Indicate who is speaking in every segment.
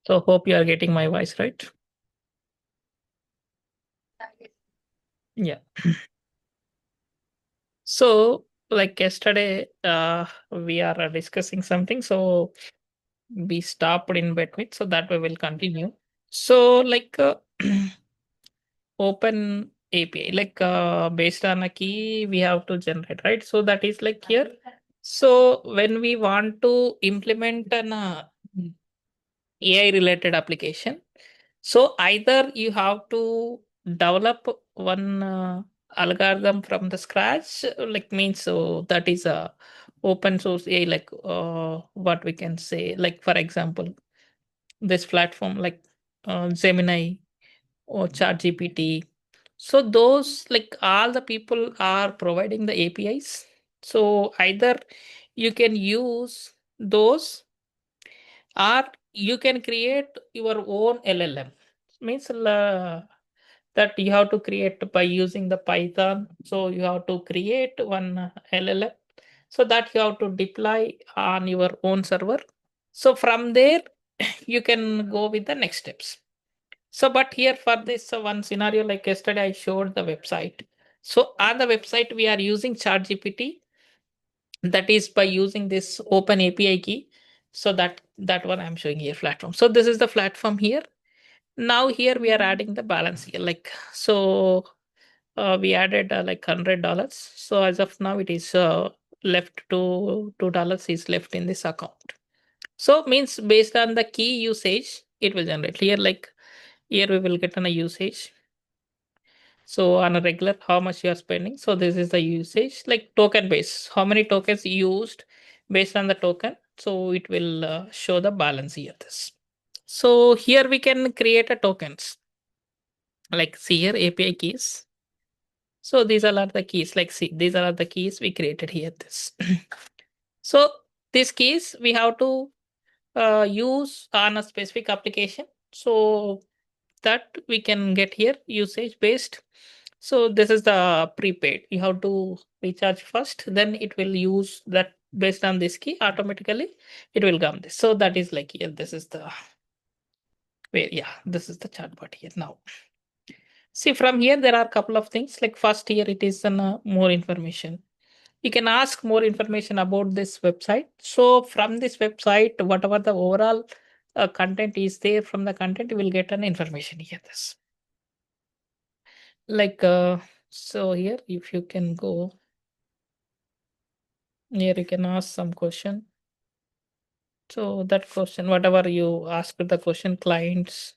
Speaker 1: So hope you are getting my voice right. Yeah. So like yesterday, we are discussing something. So we stopped in between. So that we will continue. So like open API, like based on a key we have to generate, right? So that is like here. So when we want to implement an AI related application, so either you have to develop one algorithm from the scratch, like means so that is a open source AI, like what we can say, like for example, this platform like Gemini or ChatGPT. So those like all the people are providing the APIs. So either you can use those or you can create your own LLM. Means that you have to create by using the Python. So you have to create one LLM. So that you have to deploy on your own server. So from there, you can go with the next steps. So, but here for this one scenario, like yesterday, I showed the website. So on the website, we are using ChatGPT. That is by using this open API key. So that one I'm showing here platform. So this is the platform here. Now here we are adding the balance here. Like so, we added like $100. So as of now, it is left to $2 is left in this account. So means based on the key usage, it will generate here. Like here we will get on a usage. So on a regular, how much you are spending. So this is the usage, like token base. How many tokens used based on the token. So it will show the balance here. This. So here we can create a tokens. Like see here API keys. So these all are the keys. Like see, these are the keys we created here. This. So these keys we have to use on a specific application. So that we can get here usage based. So this is the prepaid. You have to recharge first, then it will use that based on this key automatically. It will come this. So that is like here. This is the where yeah. This is the chatbot here now. See from here there are a couple of things. Like first here it is an more information. You can ask more information about this website. So from this website, whatever the overall content is there, from the content you will get an information here. This like so here if you can go here, you can ask some question. So that question, whatever you ask the question, clients.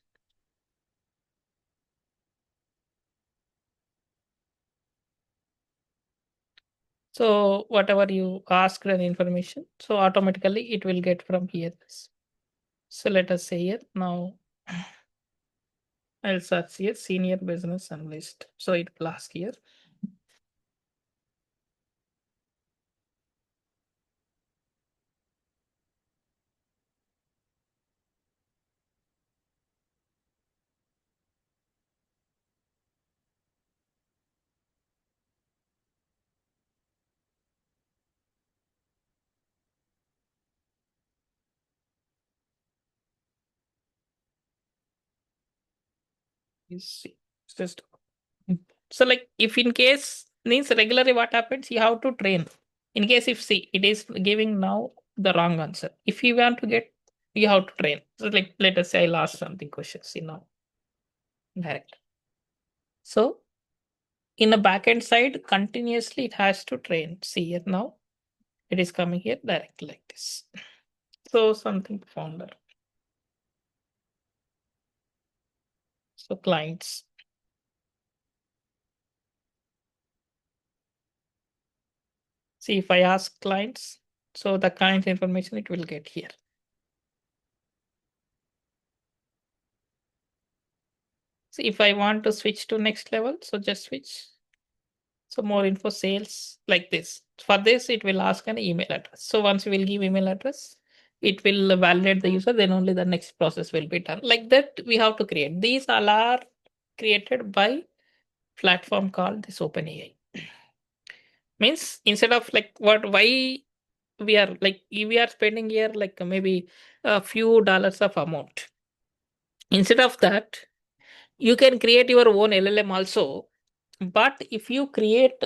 Speaker 1: So whatever you ask an information, so automatically it will get from here. So let us say here now I'll search here senior business analyst. So it will ask here. Is just so like if in case means regularly what happens, you have to train. In case if see it is giving now the wrong answer. If you want to get, you have to train. So like let us say I'll ask something questions, see now. Direct. So in a backend side, continuously it has to train. See here now. It is coming here directly like this. So something founder. So clients. See if I ask clients, so the client information it will get here. So if I want to switch to next level, so just switch. So more info sales like this. For this, it will ask an email address. So once you will give email address, it will validate the user, then only the next process will be done. Like that, we have to create. These all are created by platform called this OpenAI. Means instead of like what why we are like we are spending here like maybe a few dollars of amount. Instead of that, you can create your own LLM also. But if you create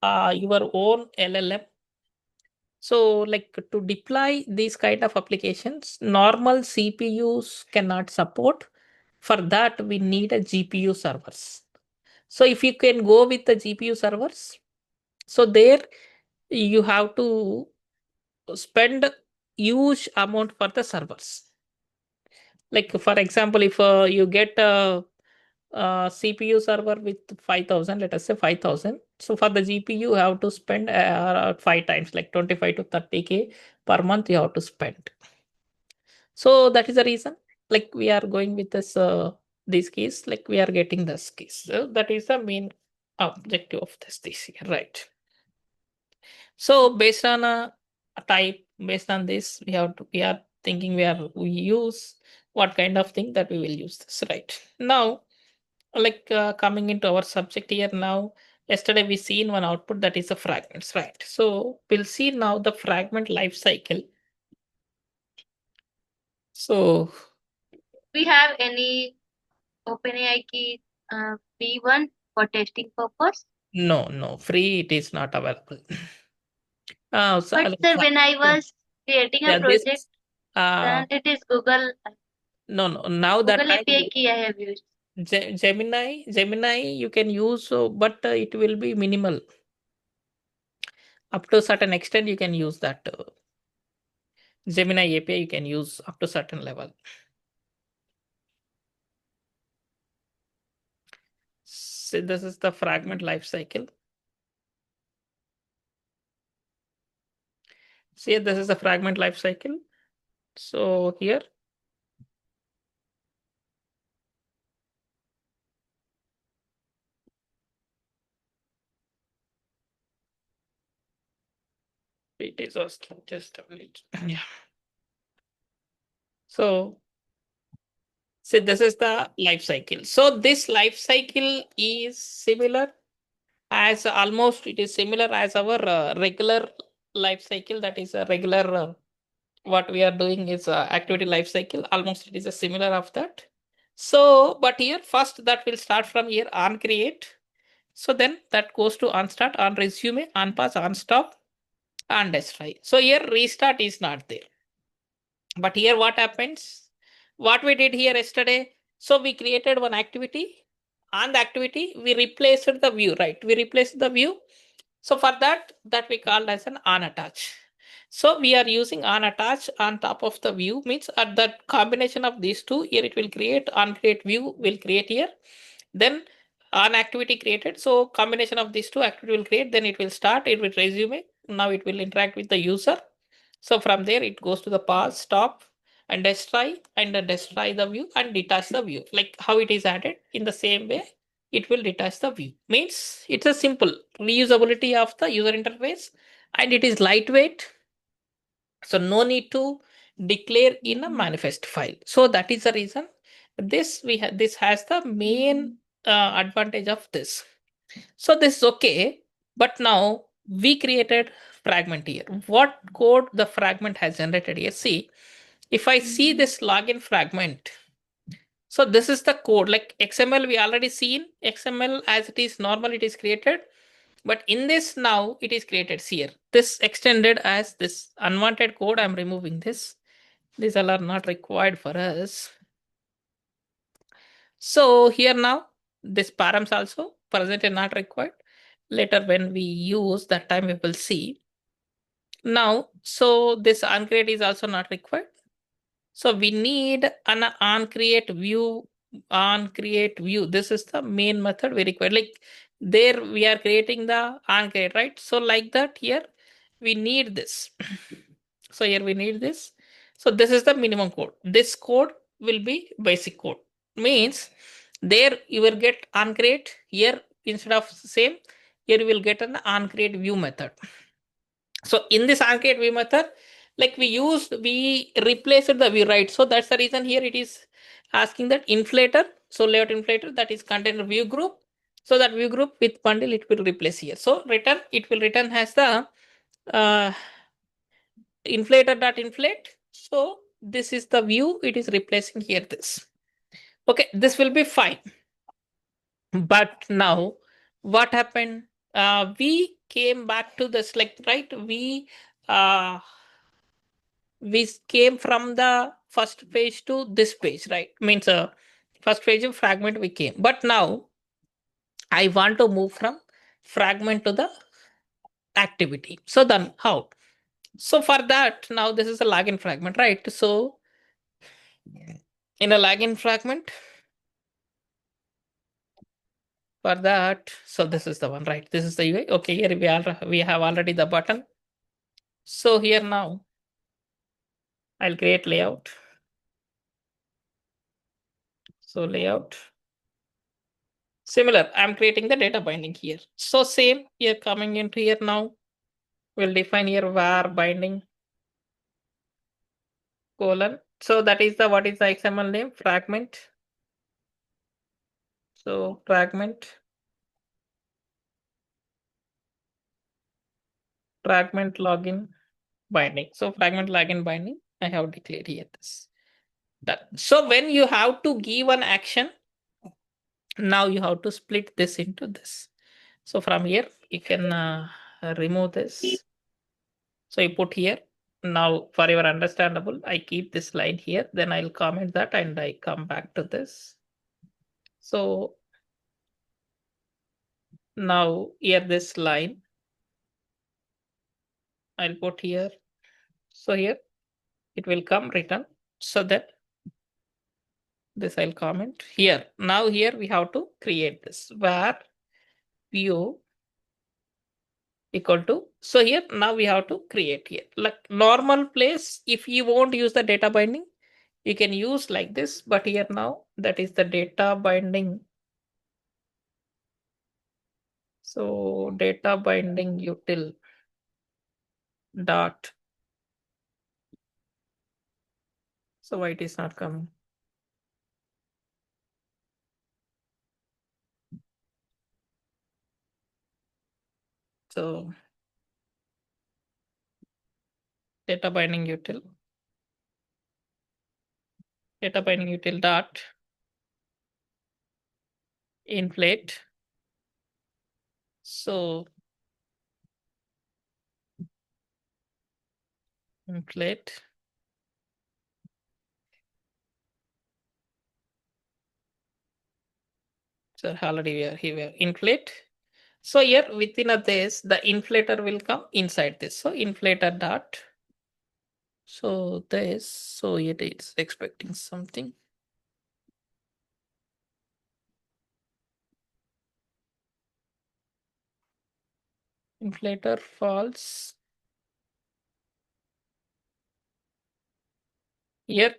Speaker 1: your own LLM, so like to deploy these kind of applications, normal CPUs cannot support. For that, we need a GPU servers. So if you can go with the GPU servers, so there you have to spend huge amount for the servers. Like for example, if you get a CPU server with 5,000, let us say 5,000. So for the GPU, you have to spend five times, like 25 to 30K per month you have to spend. So that is the reason, like we are going with this case, like we are getting this case. So that is the main objective of this year, right? So based on a type, based on this, we are thinking we use what kind of thing that we will use this, right? Now, like coming into our subject here now, yesterday we seen one output that is a fragments, right? So we'll see now the fragment life cycle. So
Speaker 2: We have any OpenAI key V1 for testing purpose?
Speaker 1: no, free it is not available. So
Speaker 2: But sir, when I was creating a
Speaker 1: yeah,
Speaker 2: project,
Speaker 1: this uh
Speaker 2: then it is Google
Speaker 1: no, now that
Speaker 2: Google
Speaker 1: time
Speaker 2: API key I have used.
Speaker 1: Gemini you can use, but it will be minimal. Up to a certain extent you can use that Gemini API, you can use up to certain level. So this is the fragment life cycle. See, this is the fragment life cycle. So here it is asking just a minute. Yeah. So see, this is the life cycle. So this life cycle is similar as almost it is similar as our regular life cycle. That is a regular what we are doing is activity life cycle. Almost it is a similar of that. So, but here first that will start from here on create. So then that goes to on start, on resume, on pass, on stop, on destroy. So here restart is not there. But here what happens? What we did here yesterday. So we created one activity. On the activity, we replaced the view, right? We replaced the view. So for that we called as an on attach. So we are using on attach on top of the view, means at the combination of these two, here it will create on create view will create here. Then on activity created. So combination of these two activity will create, then it will start, it will resume. Now it will interact with the user. So from there it goes to the pause, stop, and destroy the view and detach the view. Like how it is added in the same way, it will detach the view. Means it's a simple reusability of the user interface, and it is lightweight. So no need to declare in a manifest file. So that is the reason this has the main advantage of this. So this is okay, but now we created fragment here. What code the fragment has generated here? See, if I see this login fragment, so this is the code. Like XML, we already seen XML as it is normal, it is created. But in this now, it is created here. This extended as this unwanted code. I'm removing this. These all are not required for us. So here now, this params also present and not required. Later when we use that time, we will see. Now, so this onCreate is also not required. So we need an onCreate view. This is the main method we require. Like there we are creating the onCreate, right? So like that here we need this. So here we need this. So this is the minimum code. This code will be basic code. Means there you will get onCreate. Here instead of same, here you will get an onCreate view method. So in this onCreate view method, like we replaced the view, right? So that's the reason here it is asking that inflator. So layout inflator, that is container view group. So that view group with bundle it will replace here. So return, it will return as the uh, inflator dot inflate. So this is the view, it is replacing here this. Okay, this will be fine. But now what happened? We came back to this, like, right? We came from the first page to this page, right? Means first page of fragment we came. But now I want to move from fragment to the activity. So then how? So for that, now this is a login fragment, right? So in a login fragment, for that, so this is the one, right? This is the UI. Okay, here we have already the button. So here now I'll create layout. So layout. Similar, I'm creating the data binding here. So same here, coming into here now, we'll define here var binding colon. So that is the, what is the XML name? Fragment. So fragment login binding. So fragment login binding, I have declared here this. That. So when you have to give an action, now you have to split this into this. So from here, you can remove this. So you put here. Now for your understandable, I keep this line here, then I'll comment that and I come back to this. So now here this line, I'll put here. So here it will come written. So that this I'll comment here. Now here we have to create this var view equal to. So here now we have to create here. Like normal place, if you won't use the data binding, you can use like this, but here now that is the data binding. So data binding util dot. So why it is not coming? So data binding util dot inflate. So inflate. So already we are here. Inflate. So here within a this, the inflator will come inside this. So inflator dot. So this, so it is expecting something. Inflator false. Here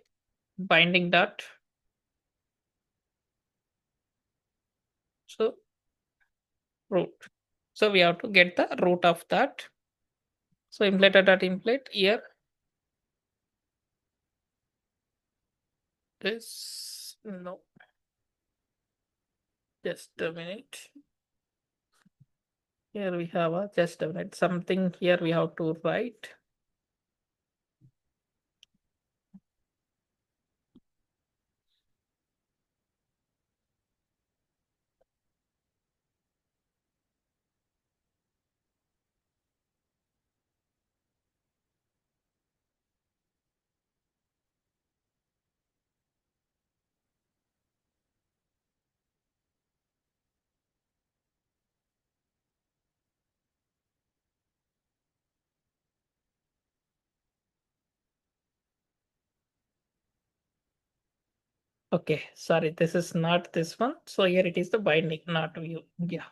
Speaker 1: binding dot. So root. So we have to get the root of that. So inflator dot inflate here. This no. Just a minute. Here we have a just a minute. Something here we have to write. Okay, sorry, this is not this one. So here it is the binding, not view. Yeah,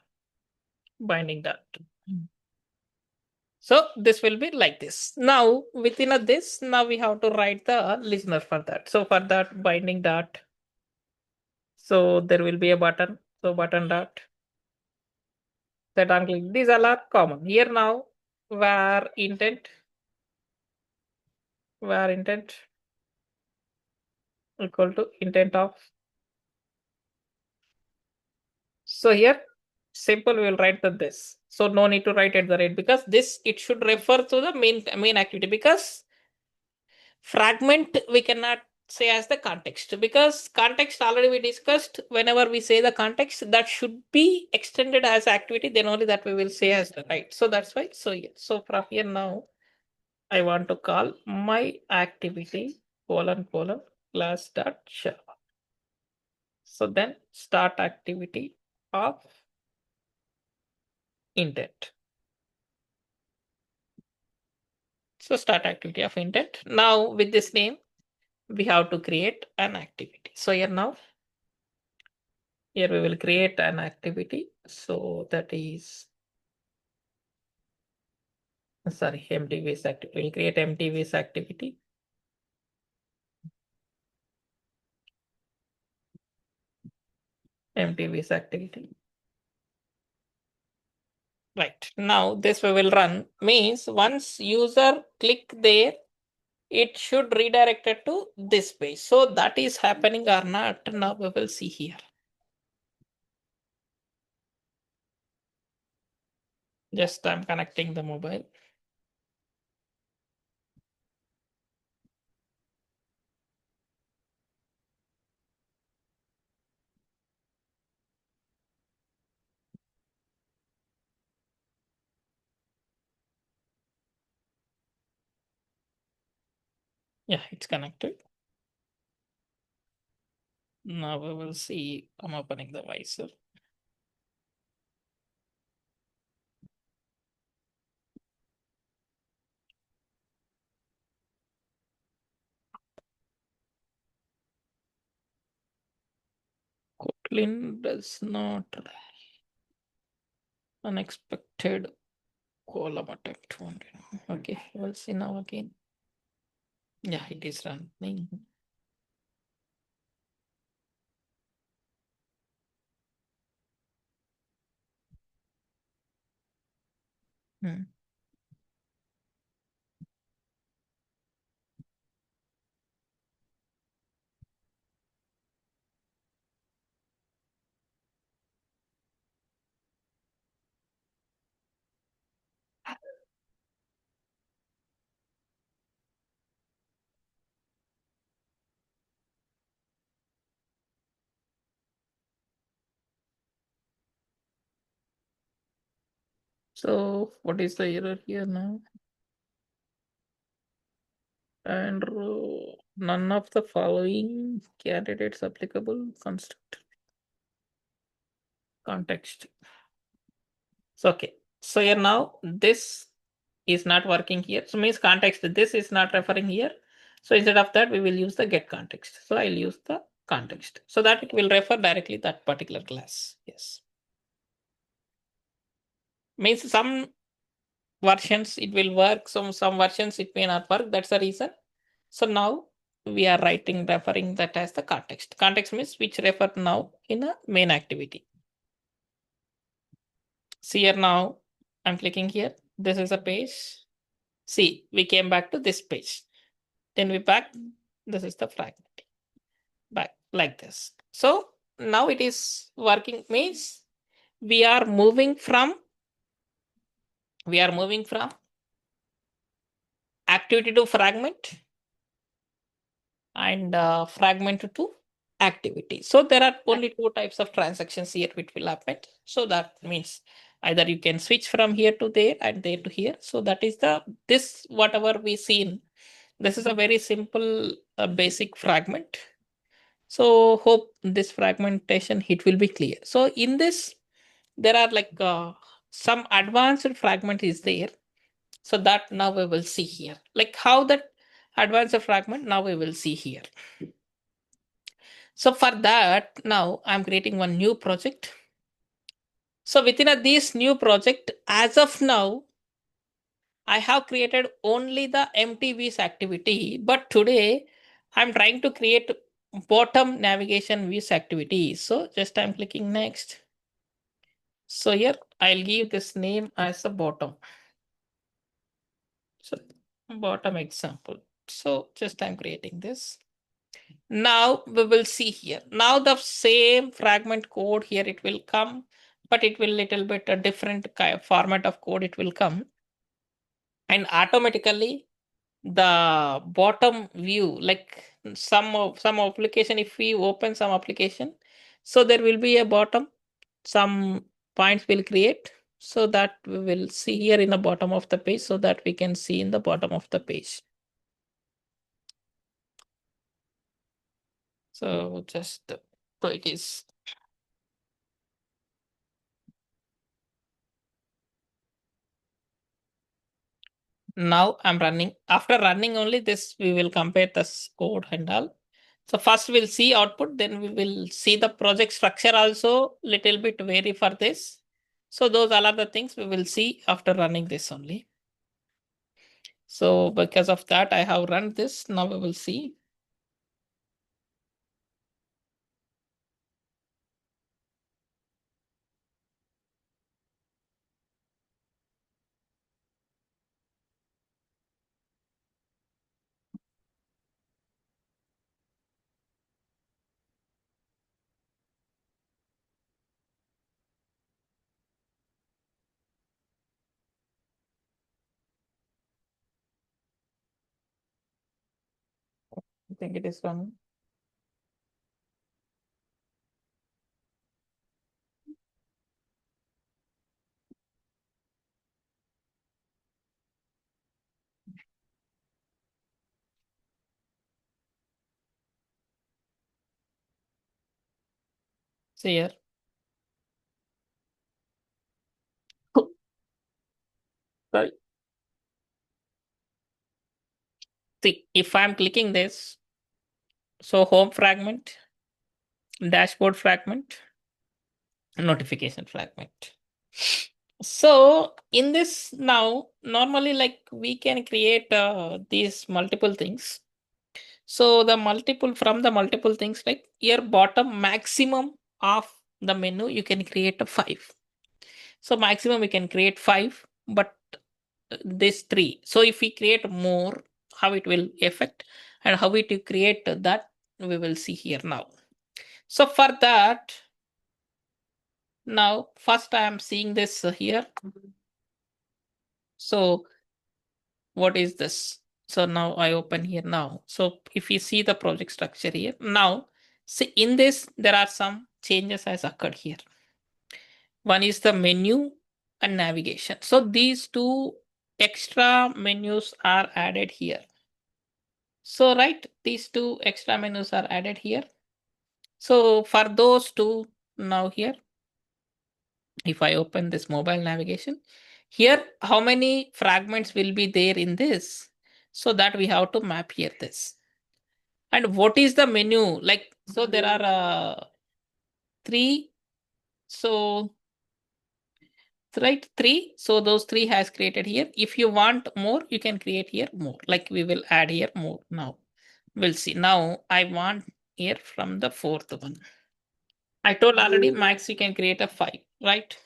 Speaker 1: binding dot. So this will be like this. Now within a this, now we have to write the listener for that. So for that binding dot. So there will be a button. So button dot. Set on click. These all are common. Here now var intent equal to intent of. So here simple we will write the this. So no need to write at the rate, because this it should refer to the main activity, because fragment we cannot say as the context, because context already we discussed. Whenever we say the context, that should be extended as activity, then only that we will say as the right. So that's why. So yeah. So from here now, I want to call my activity colon class dot show. So then start activity of intent. So start activity of intent. Now with this name, we have to create an activity. So here we will create an activity. So that is, sorry, empty waste activity. We'll create empty waste activity. Empty waste activity. Right. Now this we will run, means once user click there, it should redirect it to this page. So that is happening or not, now we will see here. Just I'm connecting the mobile. Yeah, it's connected. Now we will see. I'm opening the visor. Kotlin does not unexpected column attempt. Okay, we'll see now again. Yeah, it is running. Hmm. So what is the error here now? And none of the following candidates applicable construct context. So okay. So here now this is not working here. So means context, this is not referring here. So instead of that, we will use the get context. So I'll use the context so that it will refer directly that particular class. Yes. Means some versions it will work, some versions it may not work. That's the reason. So now we are writing referring that as the context. Context means which refer now in a main activity. See here now, I'm clicking here. This is a page. See, we came back to this page. Then we back. This is the fragment. Back like this. So now it is working, means we are moving from activity to fragment and fragment to activity. So there are only two types of transactions here which will happen. So that means either you can switch from here to there and there to here. So that is the this whatever we seen. This is a very simple basic fragment. So hope this fragmentation it will be clear. So in this there are like some advanced fragment is there. So that now we will see here. Like how that advanced fragment now we will see here. So for that, now I'm creating one new project. So within this new project, as of now, I have created only the empty views activity. But today, I'm trying to create bottom navigation views activity. So just I'm clicking next. So here I'll give this name as a bottom. So bottom example. So just I'm creating this. Now we will see here. Now the same fragment code here it will come, but it will little bit a different kind of format of code it will come. And automatically the bottom view, like some application, if we open some application, so there will be a bottom, some points will create, so that we will see here in the bottom of the page, so that we can see in the bottom of the page. So just so it is. Now I'm running. After running only this, we will compare this code and all. So first we'll see output, then we will see the project structure also little bit vary for this. So those all are the things we will see after running this only. So because of that, I have run this. Now we will see. I think it is running. See here. Sorry. See, if I'm clicking this, so home fragment, dashboard fragment, notification fragment. So in this now, normally like we can create these multiple things. So the multiple from the multiple things, like here bottom maximum of the menu, you can create a 5. So maximum we can create 5, but this 3. So if we create more, how it will affect and how it will create that, we will see here now. So for that, now first I am seeing this here. So what is this? So now I open here now. So if you see the project structure here, now see in this, there are some changes has occurred here. One is the menu and navigation. So these two extra menus are added here. So right, these two extra menus are added here. So for those two, now here, if I open this mobile navigation, here how many fragments will be there in this? So that we have to map here this. And what is the menu? Like, so there are 3. So right, 3. So those 3 has created here. If you want more, you can create here more. Like we will add here more now. We'll see. Now I want here from the 4th one. I told already max you can create a 5, right?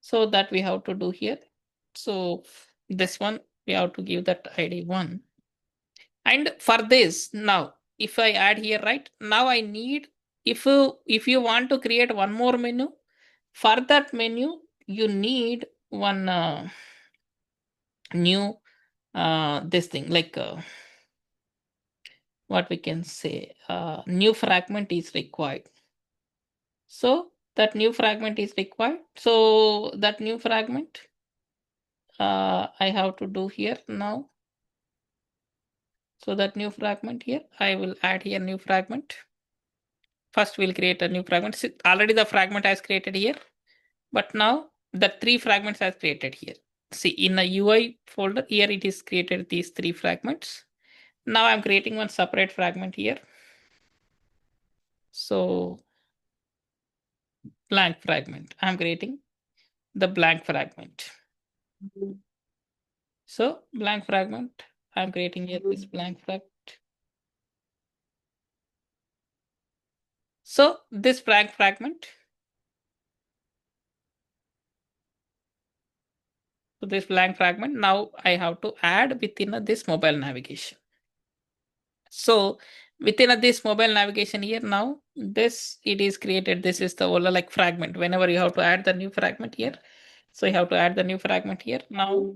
Speaker 1: So that we have to do here. So this one we have to give that ID 1. And for this now, if I add here, right now I need, if you want to create one more menu, for that menu you need one new this thing, like what we can say, new fragment is required. So that new fragment is required. So that new fragment I have to do here now. So that new fragment here, I will add here new fragment. First we'll create a new fragment. See, already the fragment has created here, but now the 3 fragments has created here. See, in a UI folder here, it is created these 3 fragments. Now I'm creating one separate fragment here. So blank fragment, I'm creating the blank fragment. So blank fragment, I'm creating here this blank fragment. So this blank fragment, so this blank fragment, now I have to add within this mobile navigation. So within this mobile navigation here, now this it is created. This is the Ola like fragment. Whenever you have to add the new fragment here, so you have to add the new fragment here. Now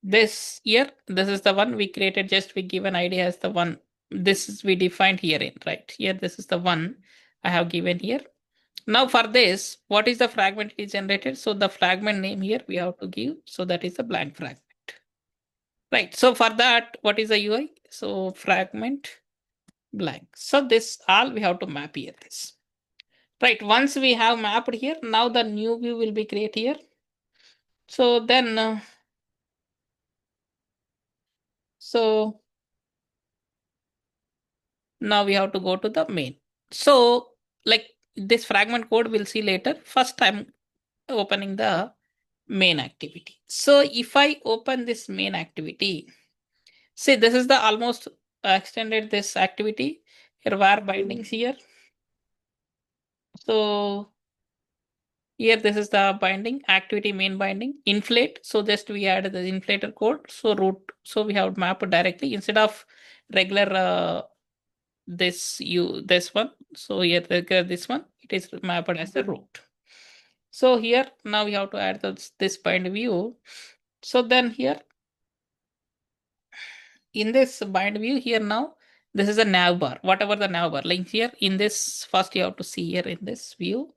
Speaker 1: this here, this is the one we created. Just we give an ID as the one. This is we defined here in right here. This is the one I have given here. Now for this, what is the fragment is generated? So the fragment name here we have to give. So that is a blank fragment. Right. So for that, what is the UI? So fragment blank. So this all we have to map here this. Right. Once we have mapped here, now the new view will be created here. So then, so now we have to go to the main. So like this fragment code we'll see later. First I'm opening the main activity. So if I open this main activity, see this is the almost extended this activity here var bindings here. So here this is the binding activity main binding inflate. So just we add the inflator code. So root. So we have mapped directly instead of regular this one. So here this one it is mapped as the root. So here now we have to add this bind view. So then here in this bind view here now this is a nav bar, whatever the nav bar link here in this first you have to see here in this view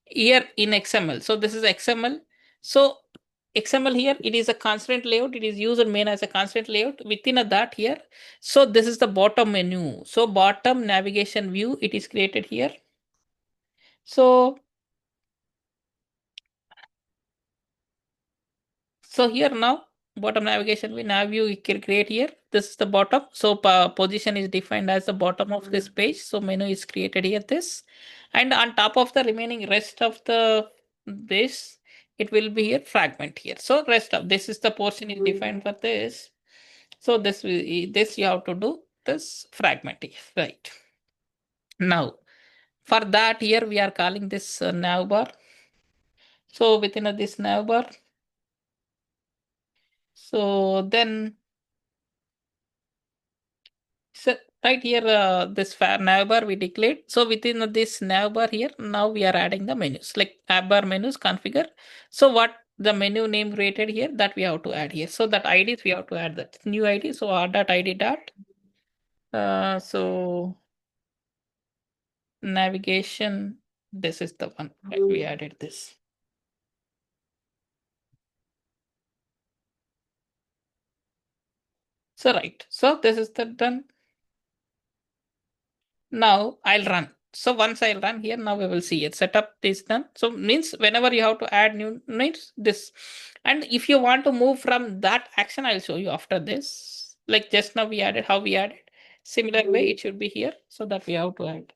Speaker 1: here in XML. So this is XML. So XML here it is a constant layout. It is used main as a constant layout within a that here. So this is the bottom menu. So bottom navigation view it is created here. So here now bottom navigation we nav view we can create here. This is the bottom. So position is defined as the bottom of this page. So menu is created here this, and on top of the remaining rest of the this it will be here fragment here. So rest of this is the portion is defined for this. So this this you have to do this fragment here, right? Now for that here we are calling this nav bar. So within this nav bar, so then so right here, this navbar we declared. So within this navbar here, now we are adding the menus like app bar menus configure. So what the menu name created here that we have to add here. So that IDs we have to add that new ID. So r.id dot. So navigation. This is the one that we added this. So right. So this is the done. Now I'll run. So once I'll run here, now we will see it. Setup is done. So means whenever you have to add new means this. And if you want to move from that action, I'll show you after this. Like just now we added how we added. Similar way it should be here. So that we have to add.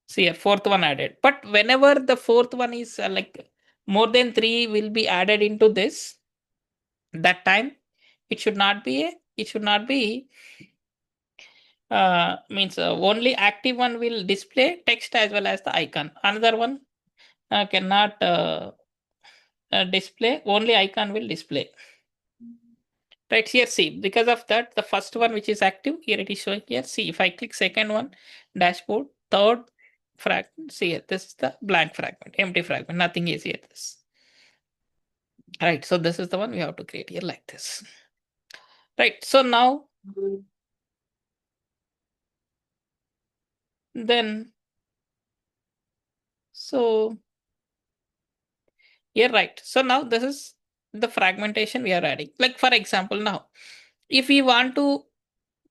Speaker 1: See here, fourth one added. But whenever the fourth one is like more than 3 will be added into this, that time it should not be means only active one will display text as well as the icon. Another one cannot display, only icon will display. Right here, see, because of that, the first one which is active, here it is showing here. See, if I click second one, dashboard, third fragment, see here, this is the blank fragment, empty fragment, nothing is here. This. Right, so this is the one we have to create here like this. Right, so now, then, so yeah, right. So now this is the fragmentation we are adding. Like for example, now if we want to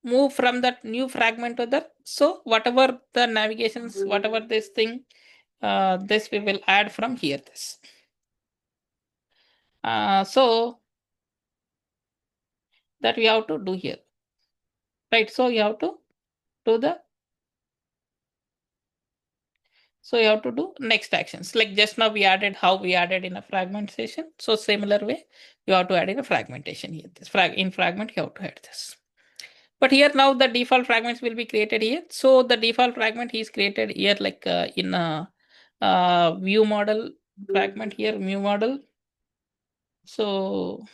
Speaker 1: move from that new fragment to that, so whatever the navigations, whatever this thing, this we will add from here. This. So that we have to do here, right? So you have to do the. So you have to do next actions. Like just now we added how we added in a fragmentation. So similar way, you have to add in a fragmentation here. This in fragment you have to add this. But here now the default fragments will be created here. So the default fragment is created here like in a view model fragment here, view model. So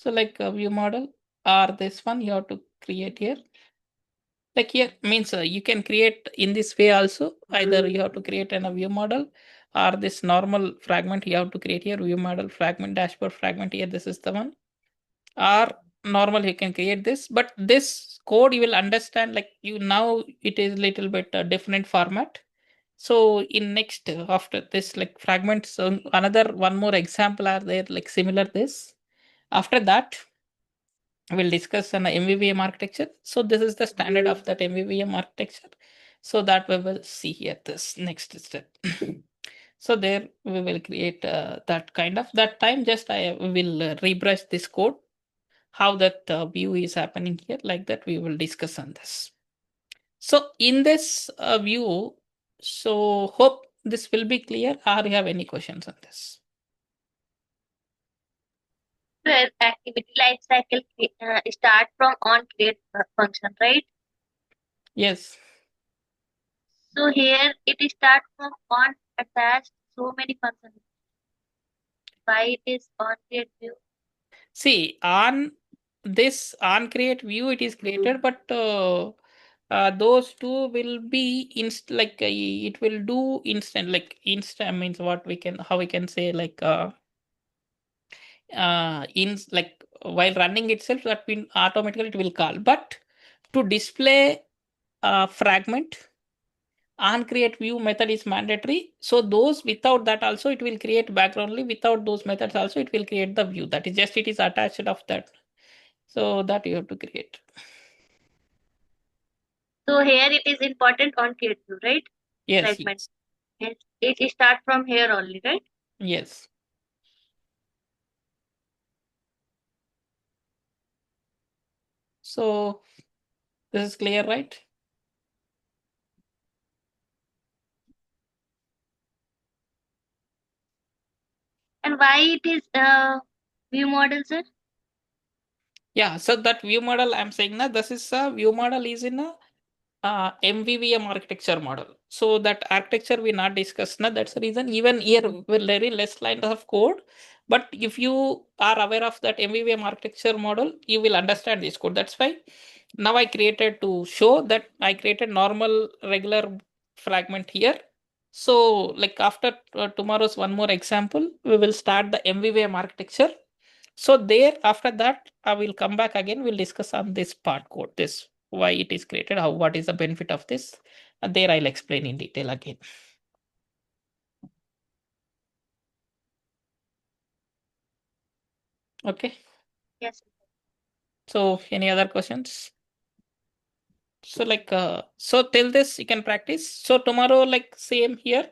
Speaker 1: like a view model or this one you have to create here. Like here means you can create in this way also. Either you have to create a view model or this normal fragment you have to create here, view model fragment dashboard fragment here, this is the one, or normal you can create this, but this code you will understand, like you now it is little bit different format. So in next after this like fragments, another one more example are there like similar this. After that we'll discuss an MVVM architecture. So this is the standard of that MVVM architecture. So that we will see here this next step. So there we will create that kind of that time. Just I will rebrush this code, how that view is happening here, like that we will discuss on this. So in this view, so hope this will be clear, or you have any questions on this?
Speaker 2: Where activity life cycle start from on create function, right?
Speaker 1: Yes.
Speaker 2: So here it start from on attached so many functions. Why it is on create view?
Speaker 1: See, on this on create view, it is created, but those two will be like it will do instant, like instant means what we can, how we can say, like in like while running itself, that will automatically it will call. But to display a fragment, on create view method is mandatory. So those without that also it will create backgroundly. Without those methods also it will create the view. That is just it is attached of that. So that you have to create.
Speaker 2: So here it is important on create view, right?
Speaker 1: Yes,
Speaker 2: Fragment.
Speaker 1: yes,
Speaker 2: Yes. It start from here only, right?
Speaker 1: yes. So this is clear, right?
Speaker 2: And why it is view model, sir?
Speaker 1: Yeah. So that view model I'm saying now, this is a view model is in a MVVM architecture model. So that architecture we not discussed now. That's the reason even here will very less lines of code. But if you are aware of that MVVM architecture model, you will understand this code. That's why now I created to show that I created normal regular fragment here. So like after tomorrow's one more example, we will start the MVVM architecture. So there after that, I will come back again. We'll discuss on this part code, this why it is created, how what is the benefit of this. And there I'll explain in detail again. Okay.
Speaker 2: Yes.
Speaker 1: So any other questions? So like so till this you can practice. So tomorrow like same here,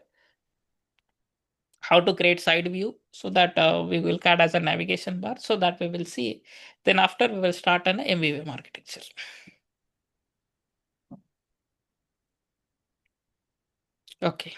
Speaker 1: how to create side view so that we will add as a navigation bar so that we will see. Then after we will start an MVVM architecture. Okay.